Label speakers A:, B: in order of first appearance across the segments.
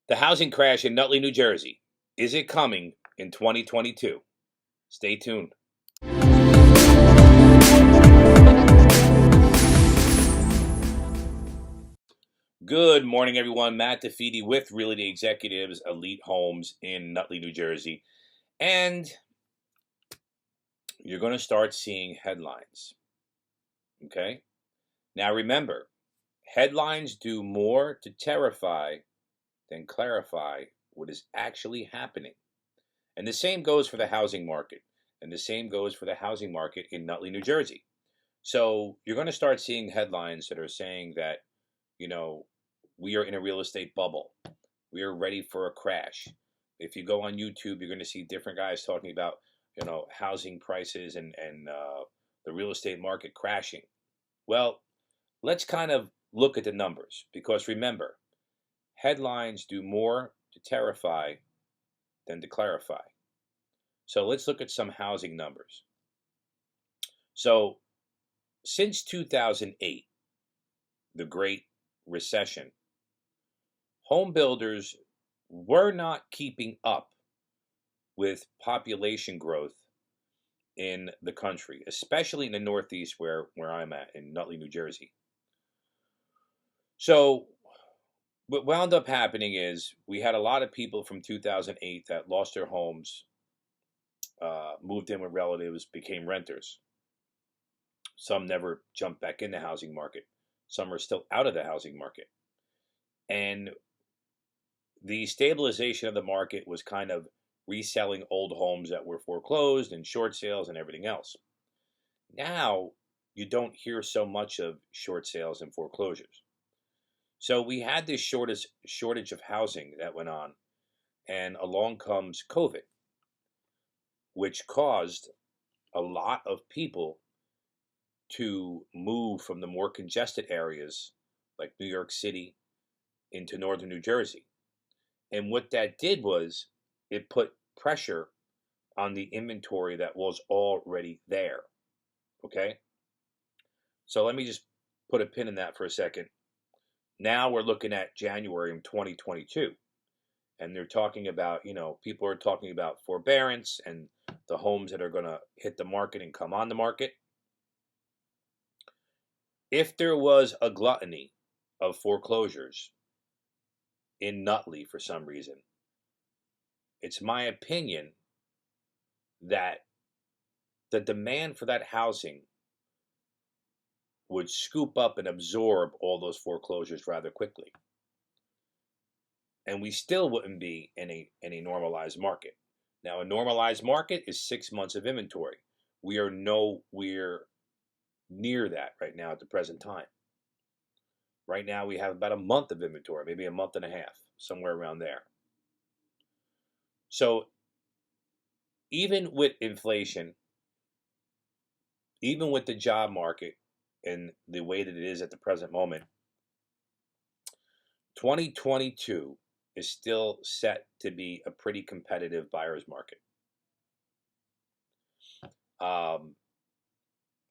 A: The housing crash in Nutley, New Jersey. Is it coming in 2022? Stay tuned. Good morning, everyone. Matt DeFede with Realty Executives Elite Homes in Nutley, New Jersey. And you're going to start seeing headlines. Okay? Now remember, headlines do more to terrify than clarify what is actually happening. And the same goes for the housing market. And the same goes for the housing market in Nutley, New Jersey. So you're going to start seeing headlines that are saying that, we are in a real estate bubble. We are ready for a crash. If you go on YouTube, you're going to see different guys talking about, housing prices and the real estate market crashing. Well, let's kind of look at the numbers because remember, headlines do more to terrify than to clarify. So let's look at some housing numbers. So since 2008, the Great Recession, home builders were not keeping up with population growth in the country, especially in the Northeast where I'm at, in Nutley, New Jersey. So what wound up happening is we had a lot of people from 2008 that lost their homes, moved in with relatives, became renters. Some never jumped back in the housing market. Some are still out of the housing market. And the stabilization of the market was kind of reselling old homes that were foreclosed and short sales and everything else. Now, you don't hear so much of short sales and foreclosures. So we had this shortage of housing that went on, and along comes COVID, which caused a lot of people to move from the more congested areas like New York City into northern New Jersey. And what that did was it put pressure on the inventory that was already there. Okay? So let me just put a pin in that for a second. Now we're looking at January of 2022. And they're talking about, people are talking about forbearance and the homes that are going to hit the market and come on the market. If there was a gluttony of foreclosures in Nutley for some reason, it's my opinion that the demand for that housing would scoop up and absorb all those foreclosures rather quickly. And we still wouldn't be in a normalized market. Now, a normalized market is 6 months of inventory. We are nowhere near that right now at the present time. Right now, we have about a month of inventory, maybe a month and a half, somewhere around there. So even with inflation, even with the job market and the way that it is at the present moment, 2022 is still set to be a pretty competitive buyer's market.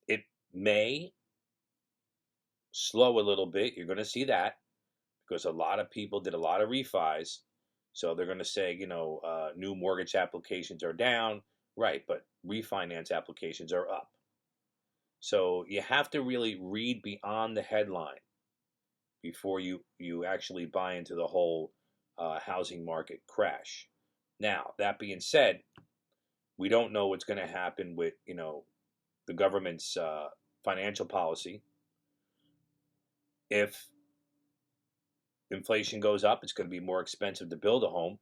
A: It may slow a little bit. You're going to see that because a lot of people did a lot of refis. So they're going to say, new mortgage applications are down. Right, but refinance applications are up. So you have to really read beyond the headline before you actually buy into the whole housing market crash. Now, that being said, we don't know what's going to happen with, the government's financial policy. If inflation goes up, it's going to be more expensive to build a home.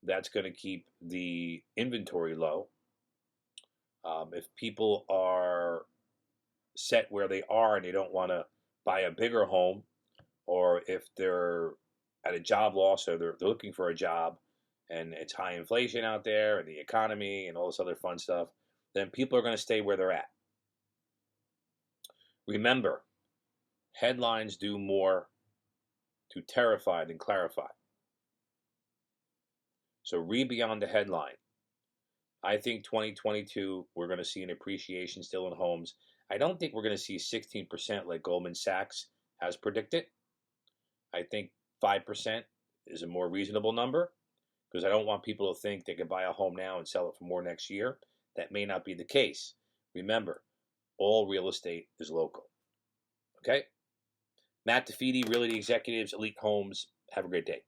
A: That's going to keep the inventory low. If people are set where they are and they don't want to buy a bigger home, or if they're at a job loss or they're looking for a job and it's high inflation out there and the economy and all this other fun stuff, then people are going to stay where they're at. Remember, headlines do more to terrify than clarify. So read beyond the headline. I think 2022, we're going to see an appreciation still in homes. I don't think we're going to see 16% like Goldman Sachs has predicted. I think 5% is a more reasonable number, because I don't want people to think they can buy a home now and sell it for more next year. That may not be the case. Remember, all real estate is local. Okay? Matt DeFeedy, Realty Executives, Elite Homes. Have a great day.